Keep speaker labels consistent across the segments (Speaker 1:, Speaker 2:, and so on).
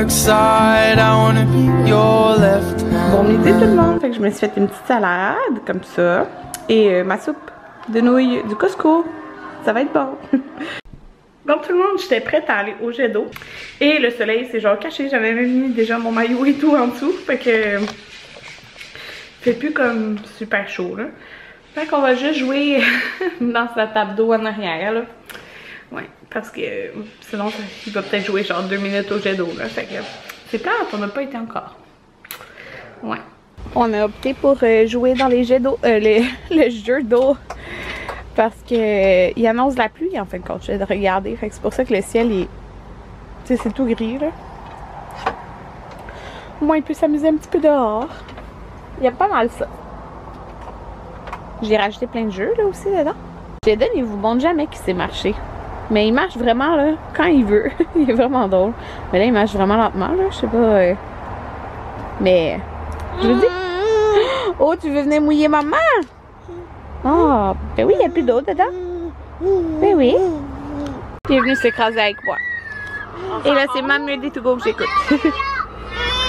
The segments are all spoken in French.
Speaker 1: dark side. I wanna be your left hand.
Speaker 2: Bon midi tout le monde, fait que je me suis fait une petite salade comme ça et ma soupe de nouilles du Costco. Ça va être bon. Bon tout le monde, j'étais prête à aller au jet d'eau et le soleil s'est genre caché, j'avais même mis déjà mon maillot et tout en dessous, fait que fait plus comme super chaud là. Fait qu'on va juste jouer dans sa table d'eau en arrière là. Ouais, parce que sinon il va peut-être jouer genre 2 minutes au jet d'eau là, fait que c'est plate, on n'a pas été encore. Ouais. On a opté pour jouer dans les jets d'eau, le jeu d'eau. Parce que il annonce la pluie en fin de compte, je vais regarder. Fait que c'est pour ça que le ciel est. Tu sais, c'est tout gris là. Au moins il peut s'amuser un petit peu dehors. Il y a pas mal ça. J'ai rajouté plein de jeux là aussi dedans. Jaden il vous montre jamais qu'il sait marcher. Mais il marche vraiment là quand il veut. Il est vraiment drôle. Mais là il marche vraiment lentement là, je sais pas. Mais je vous dis. Oh, tu veux venir mouiller maman? Oh, ben oui, il n'y a plus d'eau dedans. Ben oui. Il est venu s'écraser avec moi. Et là, c'est Mom Ready to Go que j'écoute.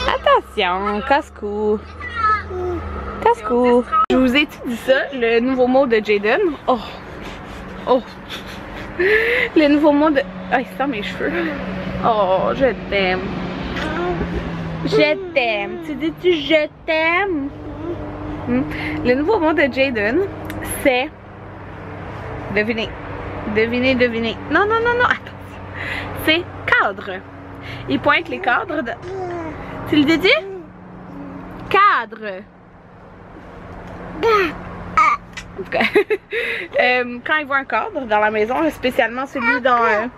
Speaker 2: Attention, casse-cou. Casse-cou. Je vous ai dit ça, le nouveau mot de Jaden. Oh. Oh. Le nouveau mot de... Ah, il sent mes cheveux. Oh, je t'aime. Je t'aime. Tu dis-tu je t'aime? Le nouveau mot de Jaden, c'est... Devinez. Devinez, devinez. Non, non, non, non, attention. C'est cadre. Il pointe les cadres de... Tu le dis? Cadre. En tout cas, quand il voit un cadre dans la maison, spécialement celui dans...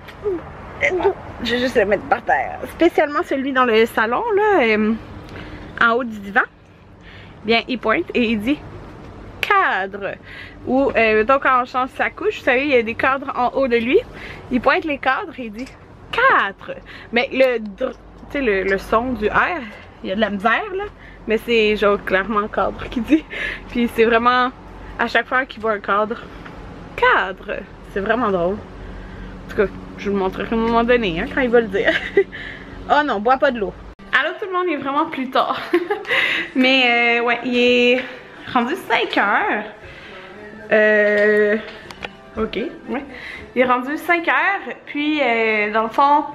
Speaker 2: je vais juste le mettre par terre. Spécialement celui dans le salon, là, en haut du divan. Bien, il pointe et il dit cadre. Ou, mettons, quand on change sa couche, vous savez, il y a des cadres en haut de lui. Il pointe les cadres et il dit 4. Mais tu sais, le son du R, il y a de la misère, là. Mais c'est genre clairement cadre qui dit. Puis c'est vraiment, à chaque fois qu'il voit un cadre, cadre. C'est vraiment drôle. En tout cas, je vous le montrerai à un moment donné, hein, quand il va le dire. Oh non, bois pas de l'eau. Alors tout le monde, il est vraiment plus tard. Mais ouais, il est rendu 5 heures. Ok, ouais. Il est rendu 5 heures. Puis dans le fond,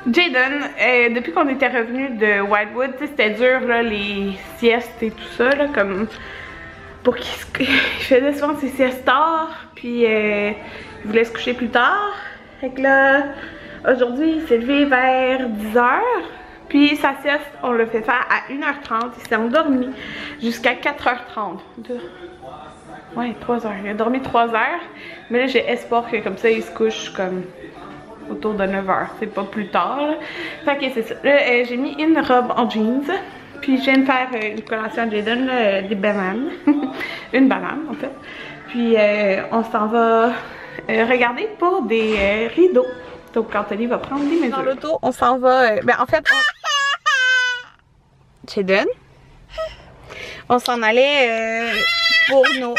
Speaker 2: Jaden, depuis qu'on était revenu de Whitewood, c'était dur là, les siestes et tout ça, là, comme pour qu'il faisait souvent ses siestes tard. Puis il voulait se coucher plus tard. Fait que là, aujourd'hui, il s'est levé vers 10h. Puis sa sieste, on l'a fait faire à 1h30. Il s'est endormi jusqu'à 4h30. Ouais, 3h. Il a dormi 3h. Mais là, j'ai espoir que comme ça, il se couche comme autour de 9h. C'est pas plus tard. Là. Fait que c'est ça. Là, j'ai mis une robe en jeans. Puis je viens de faire une collation à Jaden, là, des bananes. Une banane, en fait. Puis on s'en va regarder pour des rideaux. Donc Anthony va prendre des mesures. Dans l'auto, on s'en va. Ben en fait, Jaden, on s'en allait pour nos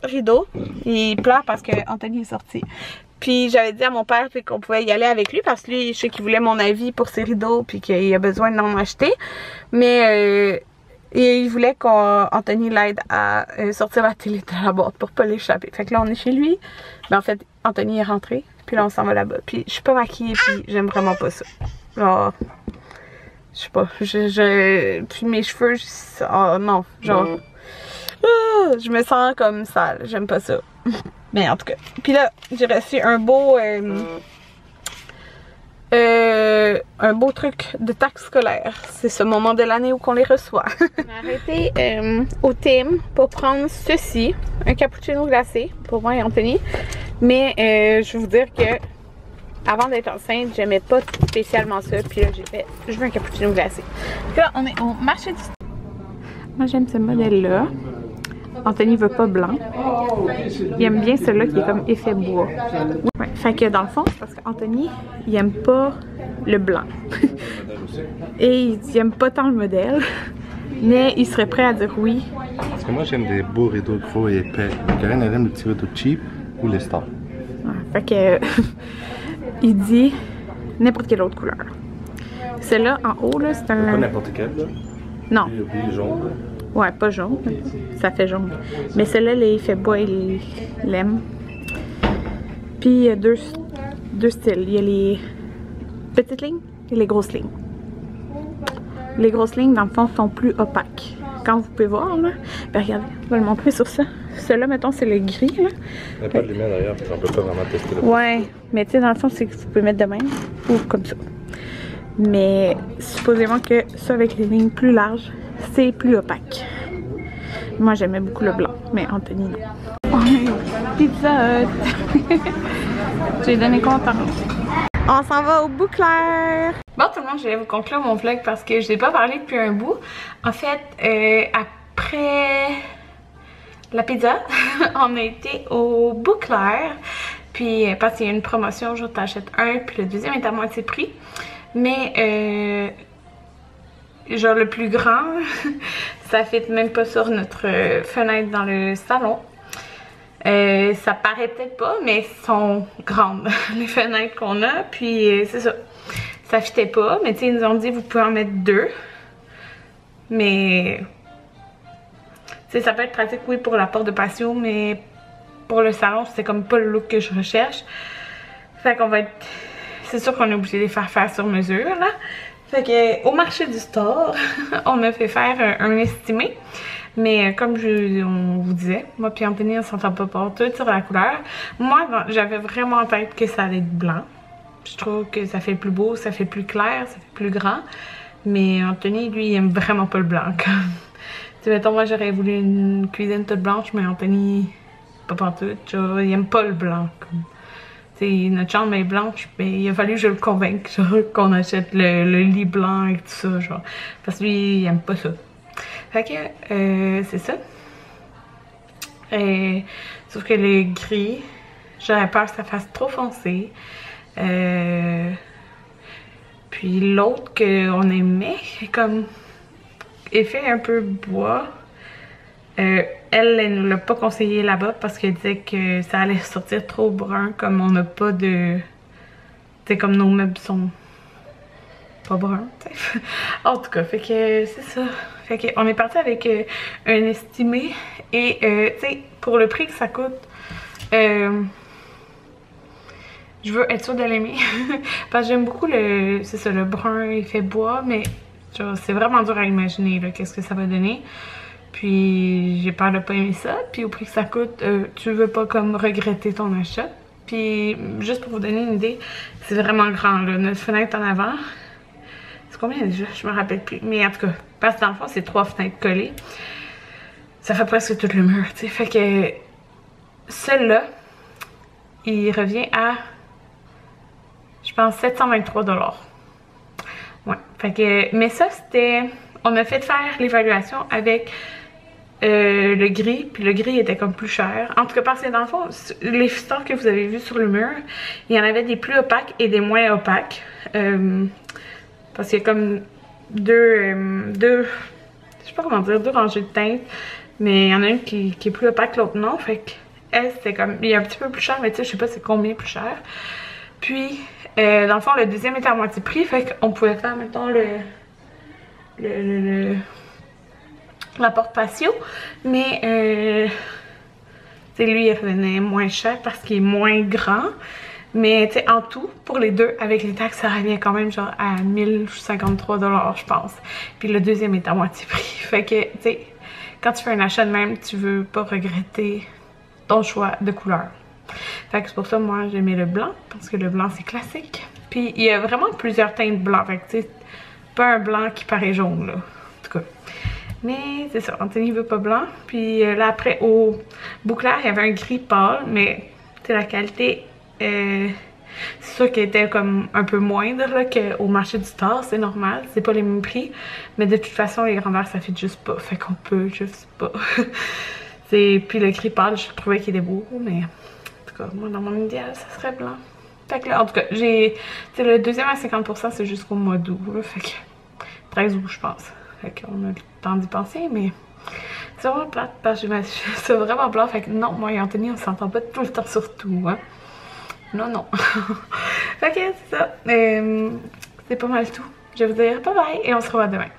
Speaker 2: rideaux. Il pleure parce que Anthony est sorti. Puis j'avais dit à mon père qu'on pouvait y aller avec lui parce que lui, je sais qu'il voulait mon avis pour ses rideaux puis qu'il a besoin d'en acheter. Mais il voulait qu'Anthony l'aide à sortir la télé de la boîte pour pas l'échapper. Fait que là, on est chez lui. Mais en fait, Anthony est rentré. Puis là, on s'en va là-bas. Puis je suis pas maquillée, puis j'aime vraiment pas ça. Genre, je sais pas. Puis mes cheveux, oh non, genre, je me sens comme sale. J'aime pas ça. Mais en tout cas. Puis là, j'ai reçu un beau truc de taxe scolaire. C'est ce moment de l'année où qu'on les reçoit. On a arrêté au Tim pour prendre ceci, un cappuccino glacé pour moi et Anthony. Mais je vais vous dire que avant d'être enceinte, j'aimais pas spécialement ça. Puis là, j'ai fait, je veux un cappuccino glacé. Puis là, on est au marché du... Moi, j'aime ce modèle-là. Anthony veut pas blanc. Il aime bien celui-là qui est comme effet bois. Ouais, fait que dans le fond, c'est parce qu'Anthony, il aime pas le blanc. Et il aime pas tant le modèle. Mais il serait prêt à dire oui.
Speaker 3: Parce que moi, j'aime des beaux rideaux gros et épais. Karen, elle aime les petits rideaux cheap ou les stars.
Speaker 2: Ouais, fait que il dit n'importe quelle autre couleur. Celui-là, en haut, là, c'est un...
Speaker 3: Pas n'importe quel, là.
Speaker 2: Non.
Speaker 3: Lui, jaune, là.
Speaker 2: Ouais, pas jaune. Ça fait jaune. Mais celui-là, il fait bois, il l'aime. Puis il y a deux styles. Il y a les petites lignes et les grosses lignes. Les grosses lignes, dans le fond, sont plus opaques. Quand vous pouvez voir, là, ben regardez, on va le montrer sur ça. Celui-là, mettons, c'est le gris, là.
Speaker 3: Il n'y a pas de lumière d'ailleurs, on peut pas vraiment tester le
Speaker 2: Ouais, mais tu sais, dans le fond, c'est que vous pouvez mettre de même ou comme ça. Mais supposément que ça, avec les lignes plus larges, c'est plus opaque. Moi, j'aimais beaucoup le blanc, mais Anthony, non. Pizza Hut! J'ai donné content. On s'en va au Bouclair! Bon tout le monde, je vais vous conclure mon vlog parce que je n'ai pas parlé depuis un bout. En fait, après la pizza, on a été au Bouclair. Puis parce qu'il y a une promotion, genre t'achètes un, puis le deuxième est à moitié prix. Mais genre le plus grand, ça fit même pas sur notre fenêtre dans le salon. Ça paraît peut-être pas, mais elles sont grandes, les fenêtres qu'on a. Puis c'est ça, ça fitait pas. Mais tu sais, ils nous ont dit vous pouvez en mettre deux. Mais tu sais, ça peut être pratique, oui, pour la porte de patio, mais pour le salon, c'est comme pas le look que je recherche. Fait qu'on va être... C'est sûr qu'on est obligé de les faire sur mesure, là. Fait que au marché du store, on a fait faire un estimé. Mais comme on vous disait, moi puis Anthony, on s'entend pas tout sur la couleur. Moi, j'avais vraiment en tête que ça allait être blanc. Je trouve que ça fait plus beau, ça fait plus clair, ça fait plus grand. Mais Anthony, lui, il aime vraiment pas le blanc. Tu sais, mettons, moi, j'aurais voulu une cuisine toute blanche, mais Anthony, pas pantoute, genre, il aime pas le blanc. Tu sais, notre chambre est blanche, mais il a fallu que je le convainque, genre, qu'on achète le lit blanc et tout ça, genre. Parce que lui, il aime pas ça. Fait que, c'est ça. Sauf que le gris, j'avais peur que ça fasse trop foncé. Puis l'autre qu'on aimait, comme effet un peu bois, elle nous l'a pas conseillé là-bas parce qu'elle disait que ça allait sortir trop brun, comme on n'a pas de... Tu sais, comme nos meubles sont pas bruns, tu sais. En tout cas, fait que c'est ça. Fait qu'on est parti avec un estimé et tu sais, pour le prix que ça coûte, je veux être sûre de l'aimer. Parce que j'aime beaucoup c'est ça, le brun effet bois, mais c'est vraiment dur à imaginer qu'est-ce que ça va donner. Puis j'ai peur de pas aimer ça. Puis au prix que ça coûte, tu veux pas comme regretter ton achat. Puis juste pour vous donner une idée, c'est vraiment grand là. Notre fenêtre en avant, c'est combien déjà? Je me rappelle plus. Mais en tout cas, parce que dans le fond, c'est 3 fenêtres collées. Ça fait presque tout le mur, tu sais. Fait que celui-là, il revient à, je pense, 723 $. Ouais. Fait que, mais ça, c'était... On a fait faire l'évaluation avec le gris, puis le gris était comme plus cher. En tout cas, parce que dans le fond, les stores que vous avez vus sur le mur, il y en avait des plus opaques et des moins opaques. Parce qu'il y a comme deux, je sais pas comment dire, deux rangées de teintes. Mais il y en a une qui est plus opaque, l'autre non. Fait que elle, c'était comme, il est un petit peu plus cher, mais tu sais, je sais pas c'est combien plus cher. Puis, dans le fond, le deuxième était à moitié prix. Fait qu'on pouvait faire, mettons, la porte patio, mais tu sais, lui il revenait moins cher parce qu'il est moins grand, mais tu sais, en tout pour les deux avec les taxes ça revient quand même genre à 1053 $, je pense. Puis le deuxième est à moitié prix. Fait que tu sais, quand tu fais un achat de même, tu veux pas regretter ton choix de couleur. Fait que c'est pour ça moi j'ai mis le blanc parce que le blanc c'est classique. Puis il y a vraiment plusieurs teintes blancs, fait que tu sais, pas un blanc qui paraît jaune là, en tout cas. Mais c'est ça, Anthony veut pas blanc. Puis là après au Bouclair il y avait un gris pâle, mais tu sais la qualité, c'est sûr qu'elle était comme un peu moindre là qu'au marché du store, c'est normal, c'est pas les mêmes prix. Mais de toute façon les grandeurs ça fait juste pas, fait qu'on peut juste pas. Puis le gris pâle je trouvais qu'il était beau, mais en tout cas moi dans mon idéal ça serait blanc. Fait que là, en tout cas, j'ai... Tu sais, le deuxième à 50%, c'est jusqu'au mois d'août, là. Fait que... 13 août, je pense. Fait qu'on a le temps d'y penser, mais... C'est vraiment plate, parce que c'est vraiment plat. Fait que non, moi et Anthony, on s'entend pas tout le temps sur tout, hein. Non, non. Fait que c'est ça. C'est pas mal tout. je vais vous dire bye bye et on se revoit demain.